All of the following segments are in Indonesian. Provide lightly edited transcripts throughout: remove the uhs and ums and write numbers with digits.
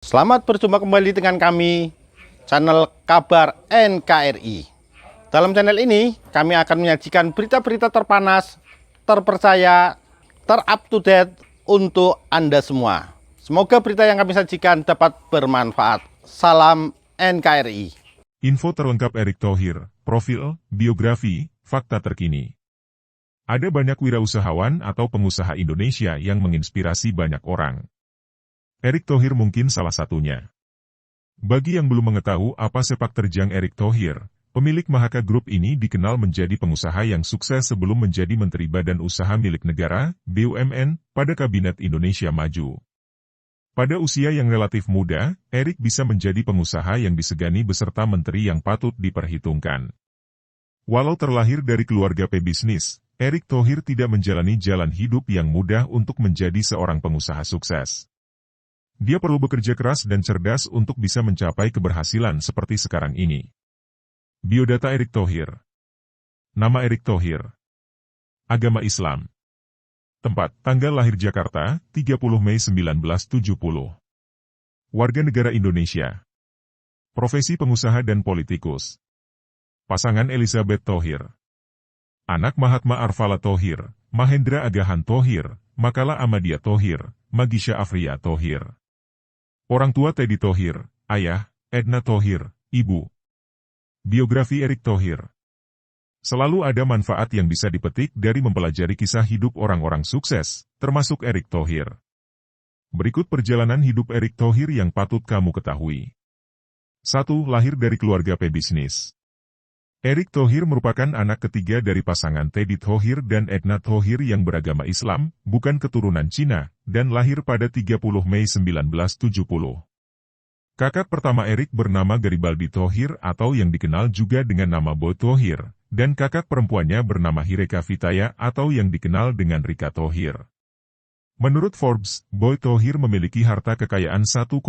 Selamat berjumpa kembali dengan kami, channel Kabar NKRI. Dalam channel ini, kami akan menyajikan berita-berita terpanas, terpercaya, terup to date untuk Anda semua. Semoga berita yang kami sajikan dapat bermanfaat. Salam NKRI. Info terlengkap Erick Thohir, profil, biografi, fakta terkini. Ada banyak wirausahawan atau pengusaha Indonesia yang menginspirasi banyak orang. Erick Thohir mungkin salah satunya. Bagi yang belum mengetahui apa sepak terjang Erick Thohir, pemilik Mahaka Group ini dikenal menjadi pengusaha yang sukses sebelum menjadi Menteri Badan Usaha Milik Negara, BUMN, pada Kabinet Indonesia Maju. Pada usia yang relatif muda, Erick bisa menjadi pengusaha yang disegani beserta menteri yang patut diperhitungkan. Walau terlahir dari keluarga pebisnis, Erick Thohir tidak menjalani jalan hidup yang mudah untuk menjadi seorang pengusaha sukses. Dia perlu bekerja keras dan cerdas untuk bisa mencapai keberhasilan seperti sekarang ini. Biodata Erick Thohir. Nama Erick Thohir. Agama Islam. Tempat, tanggal lahir Jakarta, 30 Mei 1970. Warga negara Indonesia. Profesi pengusaha dan politikus. Pasangan Elizabeth Thohir. Anak Mahatma Arfala Thohir, Mahendra Agahan Thohir, Makala Ahmadiyah Thohir, Magisha Afria Thohir. Orang tua Teddy Thohir, ayah, Edna Thohir, ibu. Biografi Erick Thohir. Selalu ada manfaat yang bisa dipetik dari mempelajari kisah hidup orang-orang sukses, termasuk Erick Thohir. Berikut perjalanan hidup Erick Thohir yang patut kamu ketahui. 1. Lahir dari keluarga pebisnis. Erick Thohir merupakan anak ketiga dari pasangan Teddy Thohir dan Edna Thohir yang beragama Islam, bukan keturunan Cina, dan lahir pada 30 Mei 1970. Kakak pertama Erick bernama Garibaldi Thohir atau yang dikenal juga dengan nama Boy Thohir, dan kakak perempuannya bernama Hireka Vitaya atau yang dikenal dengan Rika Thohir. Menurut Forbes, Boy Thohir memiliki harta kekayaan 1,65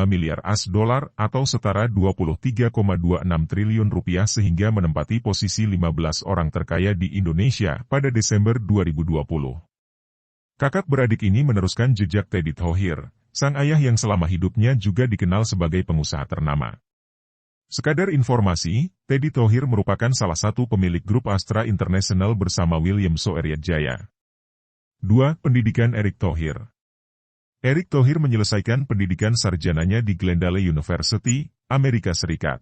miliar US$ atau setara 23,26 triliun rupiah sehingga menempati posisi 15 orang terkaya di Indonesia pada Desember 2020. Kakak beradik ini meneruskan jejak Teddy Thohir, sang ayah yang selama hidupnya juga dikenal sebagai pengusaha ternama. Sekadar informasi, Teddy Thohir merupakan salah satu pemilik grup Astra International bersama William Soeryadjaya. 2. Pendidikan Erick Thohir. Erick Thohir menyelesaikan pendidikan sarjananya di Glendale University, Amerika Serikat.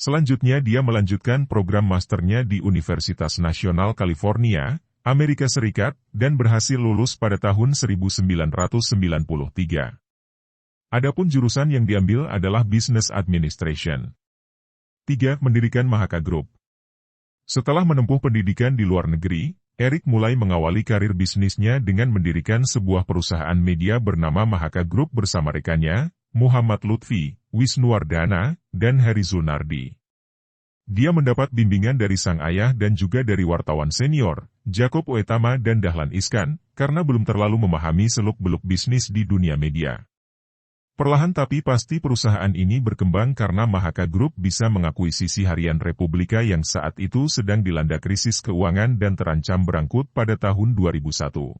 Selanjutnya dia melanjutkan program masternya di Universitas Nasional California, Amerika Serikat, dan berhasil lulus pada tahun 1993. Adapun jurusan yang diambil adalah Business Administration. 3. Mendirikan Mahaka Group. Setelah menempuh pendidikan di luar negeri, Erick mulai mengawali karir bisnisnya dengan mendirikan sebuah perusahaan media bernama Mahaka Group bersama rekannya, Muhammad Lutfi, Wisnuwardana, dan Heri Zulnardi. Dia mendapat bimbingan dari sang ayah dan juga dari wartawan senior, Jacob Oetama dan Dahlan Iskan, karena belum terlalu memahami seluk-beluk bisnis di dunia media. Perlahan tapi pasti perusahaan ini berkembang karena Mahaka Group bisa mengakuisisi harian Republika yang saat itu sedang dilanda krisis keuangan dan terancam berangkrut pada tahun 2001.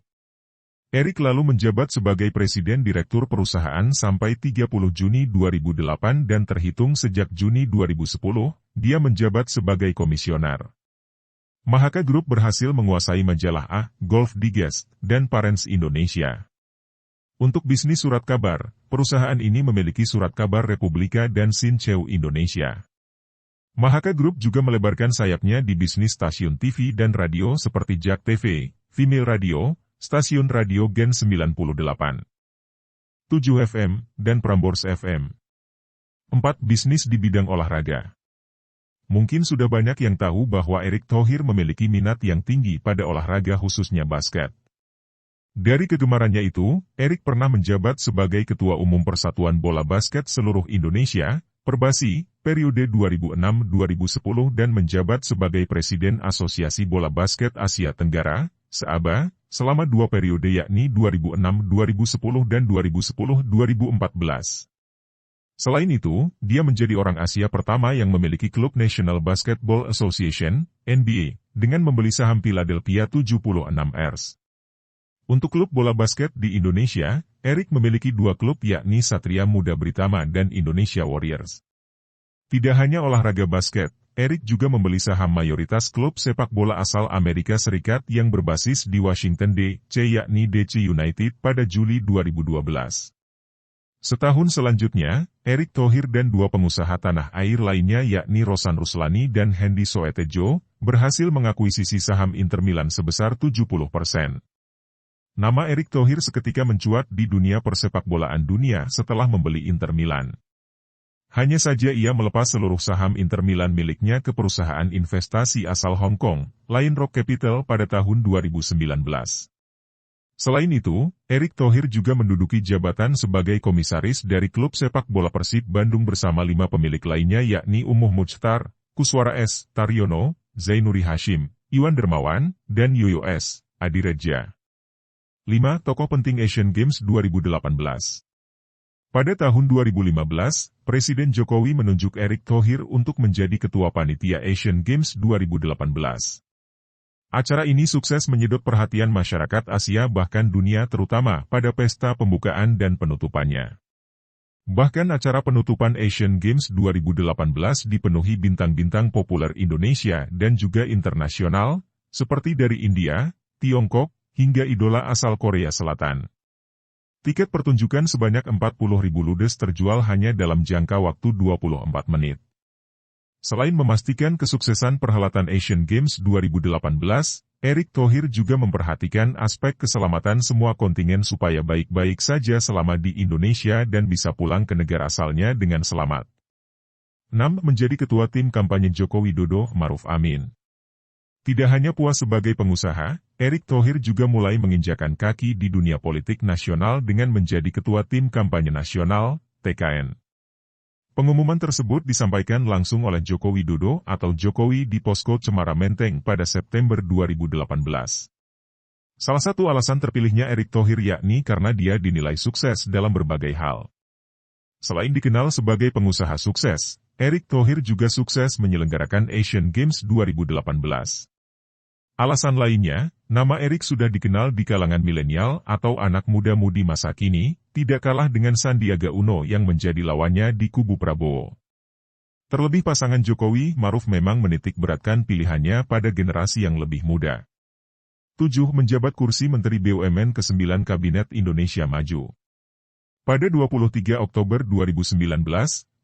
Erick lalu menjabat sebagai Presiden Direktur perusahaan sampai 30 Juni 2008 dan terhitung sejak Juni 2010, dia menjabat sebagai komisioner. Mahaka Group berhasil menguasai majalah A, Golf Digest, dan Parents Indonesia. Untuk bisnis surat kabar, perusahaan ini memiliki Surat Kabar Republika dan Sincheu Indonesia. Mahaka Group juga melebarkan sayapnya di bisnis stasiun TV dan radio seperti Jak TV, Female Radio, stasiun radio Gen 98, 7 FM, dan Prambors FM. 4. Bisnis di bidang olahraga. Mungkin sudah banyak yang tahu bahwa Erick Thohir memiliki minat yang tinggi pada olahraga khususnya basket. Dari kegemarannya itu, Erick pernah menjabat sebagai Ketua Umum Persatuan Bola Basket Seluruh Indonesia, Perbasi, periode 2006-2010 dan menjabat sebagai Presiden Asosiasi Bola Basket Asia Tenggara, SEABA, selama 2 periode yakni 2006-2010 dan 2010-2014. Selain itu, dia menjadi orang Asia pertama yang memiliki klub National Basketball Association, NBA, dengan membeli saham Philadelphia 76ers. Untuk klub bola basket di Indonesia, Erik memiliki 2 klub yakni Satria Muda Britama dan Indonesia Warriors. Tidak hanya olahraga basket, Erik juga membeli saham mayoritas klub sepak bola asal Amerika Serikat yang berbasis di Washington DC yakni DC United pada Juli 2012. Setahun selanjutnya, Erick Thohir dan 2 pengusaha tanah air lainnya yakni Rosan Ruslani dan Hendy Soetejo, berhasil mengakuisisi saham Inter Milan sebesar 70%. Nama Erick Thohir seketika mencuat di dunia persepakbolaan dunia setelah membeli Inter Milan. Hanya saja ia melepas seluruh saham Inter Milan miliknya ke perusahaan investasi asal Hong Kong, Lion Rock Capital pada tahun 2019. Selain itu, Erick Thohir juga menduduki jabatan sebagai komisaris dari klub sepak bola Persib Bandung bersama 5 pemilik lainnya yakni Umuh Muchtar, Kuswara S. Taryono, Zainuri Hashim, Iwan Dermawan, dan Yoyo S. Adireja. 5 tokoh penting Asian Games 2018. Pada tahun 2015, Presiden Jokowi menunjuk Erick Thohir untuk menjadi Ketua Panitia Asian Games 2018. Acara ini sukses menyedot perhatian masyarakat Asia bahkan dunia terutama pada pesta pembukaan dan penutupannya. Bahkan acara penutupan Asian Games 2018 dipenuhi bintang-bintang populer Indonesia dan juga internasional, seperti dari India, Tiongkok, hingga idola asal Korea Selatan. Tiket pertunjukan sebanyak 40.000 ludes terjual hanya dalam jangka waktu 24 menit. Selain memastikan kesuksesan perhelatan Asian Games 2018, Erick Thohir juga memperhatikan aspek keselamatan semua kontingen supaya baik-baik saja selama di Indonesia dan bisa pulang ke negara asalnya dengan selamat. 6. Menjadi ketua tim kampanye Joko Widodo Maruf Amin. Tidak hanya puas sebagai pengusaha, Erick Thohir juga mulai menginjakan kaki di dunia politik nasional dengan menjadi ketua tim kampanye nasional, TKN. Pengumuman tersebut disampaikan langsung oleh Joko Widodo atau Jokowi di Posko Cemara Menteng pada September 2018. Salah satu alasan terpilihnya Erick Thohir yakni karena dia dinilai sukses dalam berbagai hal. Selain dikenal sebagai pengusaha sukses, Erick Thohir juga sukses menyelenggarakan Asian Games 2018. Alasan lainnya, nama Erick sudah dikenal di kalangan milenial atau anak muda-mudi masa kini, tidak kalah dengan Sandiaga Uno yang menjadi lawannya di kubu Prabowo. Terlebih pasangan Jokowi Maruf memang menitik beratkan pilihannya pada generasi yang lebih muda. 7. Menjabat kursi Menteri BUMN ke-9 Kabinet Indonesia Maju. Pada 23 Oktober 2019,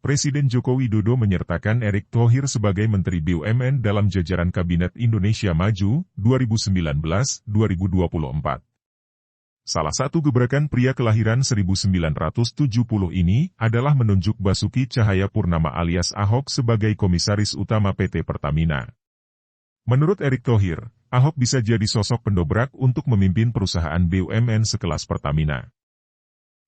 Presiden Joko Widodo menyertakan Erick Thohir sebagai Menteri BUMN dalam jajaran Kabinet Indonesia Maju 2019-2024. Salah satu gebrakan pria kelahiran 1970 ini adalah menunjuk Basuki Cahayapurnama alias Ahok sebagai Komisaris Utama PT Pertamina. Menurut Erick Thohir, Ahok bisa jadi sosok pendobrak untuk memimpin perusahaan BUMN sekelas Pertamina.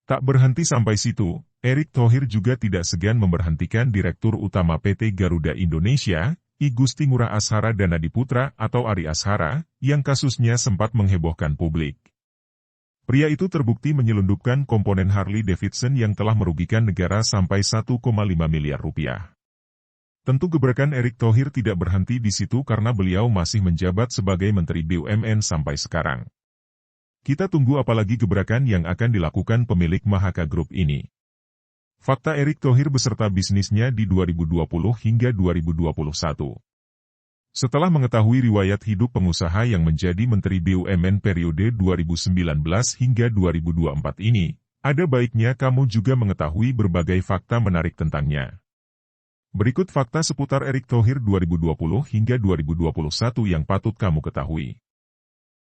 Tak berhenti sampai situ, Erick Thohir juga tidak segan memberhentikan Direktur Utama PT Garuda Indonesia, I Gusti Ngurah Ashara Danadiputra atau Ari Ashara, yang kasusnya sempat menghebohkan publik. Pria itu terbukti menyelundupkan komponen Harley Davidson yang telah merugikan negara sampai 1,5 miliar rupiah. Tentu gebrakan Erick Thohir tidak berhenti di situ karena beliau masih menjabat sebagai Menteri BUMN sampai sekarang. Kita tunggu apalagi gebrakan yang akan dilakukan pemilik Mahaka Group ini. Fakta Erick Thohir beserta bisnisnya di 2020 hingga 2021. Setelah mengetahui riwayat hidup pengusaha yang menjadi Menteri BUMN periode 2019 hingga 2024 ini, ada baiknya kamu juga mengetahui berbagai fakta menarik tentangnya. Berikut fakta seputar Erick Thohir 2020 hingga 2021 yang patut kamu ketahui.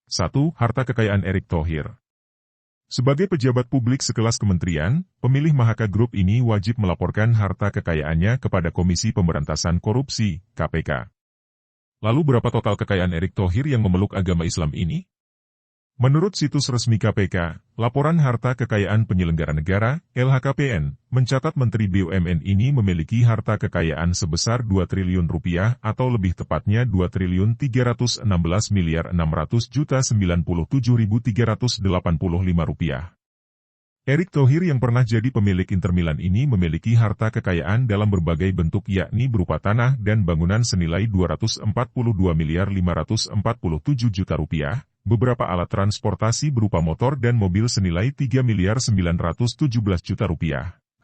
1. Harta kekayaan Erick Thohir. Sebagai pejabat publik sekelas kementerian, pemilih Mahaka Group ini wajib melaporkan harta kekayaannya kepada Komisi Pemberantasan Korupsi, KPK. Lalu berapa total kekayaan Erick Thohir yang memeluk agama Islam ini? Menurut situs resmi KPK, laporan harta kekayaan penyelenggara negara, LHKPN, mencatat Menteri BUMN ini memiliki harta kekayaan sebesar 2 triliun rupiah atau lebih tepatnya 2.316.600.097.385 rupiah. Erick Thohir yang pernah jadi pemilik Inter Milan ini memiliki harta kekayaan dalam berbagai bentuk yakni berupa tanah dan bangunan senilai 242.547 juta rupiah, beberapa alat transportasi berupa motor dan mobil senilai 3 miliar 917 juta rupiah.